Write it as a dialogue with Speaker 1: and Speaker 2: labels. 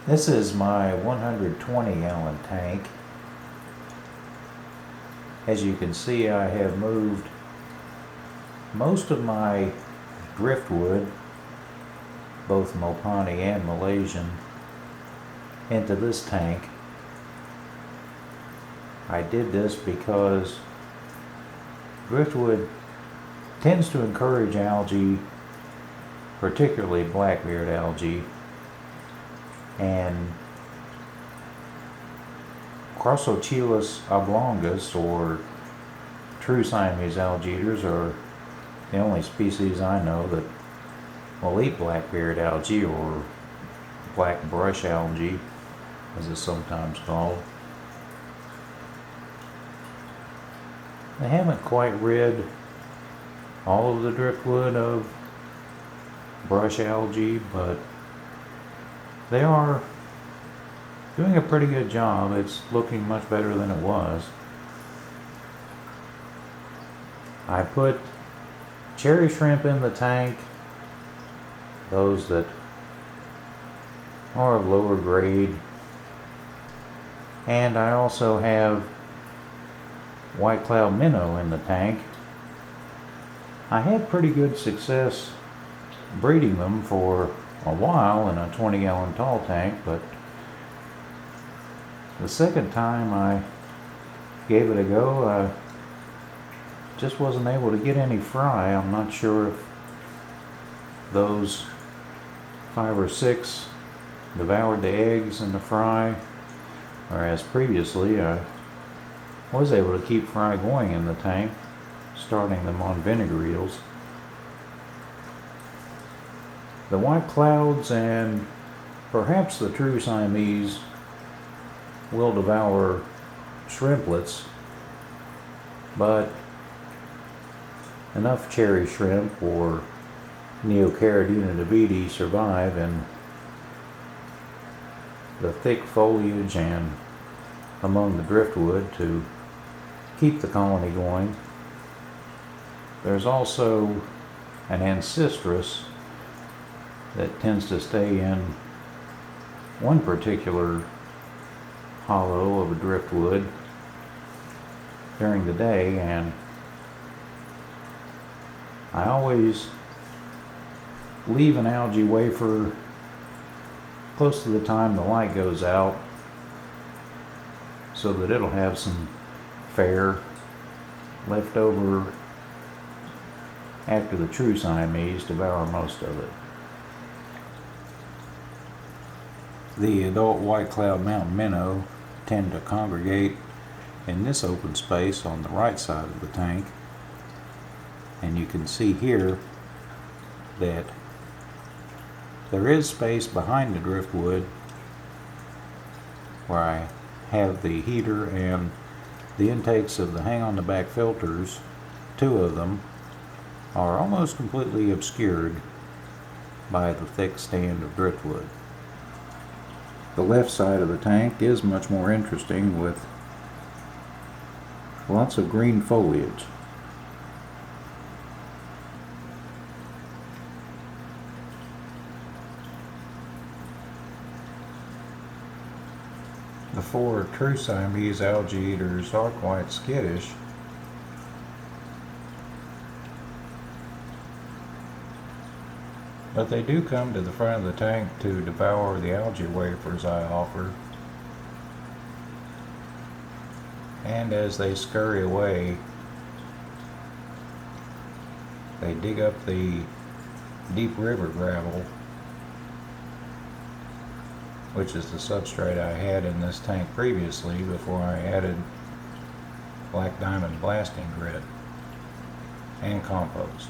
Speaker 1: This is my 120 gallon tank. As you can see, I have moved most of my driftwood, both Mopani and Malaysian, into this tank. I did this because driftwood tends to encourage algae, particularly blackbeard algae, and Crossocheilus oblongus, or true Siamese algae-eaters, are the only species I know that will eat blackbeard algae, or black brush algae as it's sometimes called. They haven't quite rid all of the driftwood of brush algae, but they are doing a pretty good job. It's looking much better than it was. I put cherry shrimp in the tank, those that are of lower grade, and I also have white cloud minnow in the tank. I had pretty good success breeding them for a while in a 20 gallon tall tank, but the second time I gave it a go, I just wasn't able to get any fry. I'm not sure if those 5 or 6 devoured the eggs in the fry, whereas previously I was able to keep fry going in the tank, starting them on vinegar eels. The white clouds and perhaps the true Siamese will devour shrimplets, but enough cherry shrimp or Neocaridina davidi survive in the thick foliage and among the driftwood to keep the colony going. There's also an ancistrus that tends to stay in one particular hollow of a driftwood during the day, and I always leave an algae wafer close to the time the light goes out so that it'll have some fare left over after the true Siamese devour most of it. The adult white cloud mountain minnow tend to congregate in this open space on the right side of the tank, and you can see here that there is space behind the driftwood where I have the heater and the intakes of the hang on the back filters. 2 of them are almost completely obscured by the thick stand of driftwood. The left side of the tank is much more interesting, with lots of green foliage. The 4 true Siamese algae-eaters are quite skittish. But they do come to the front of the tank to devour the algae wafers I offer. And as they scurry away, they dig up the deep river gravel, which is the substrate I had in this tank previously before I added black diamond blasting grit and compost.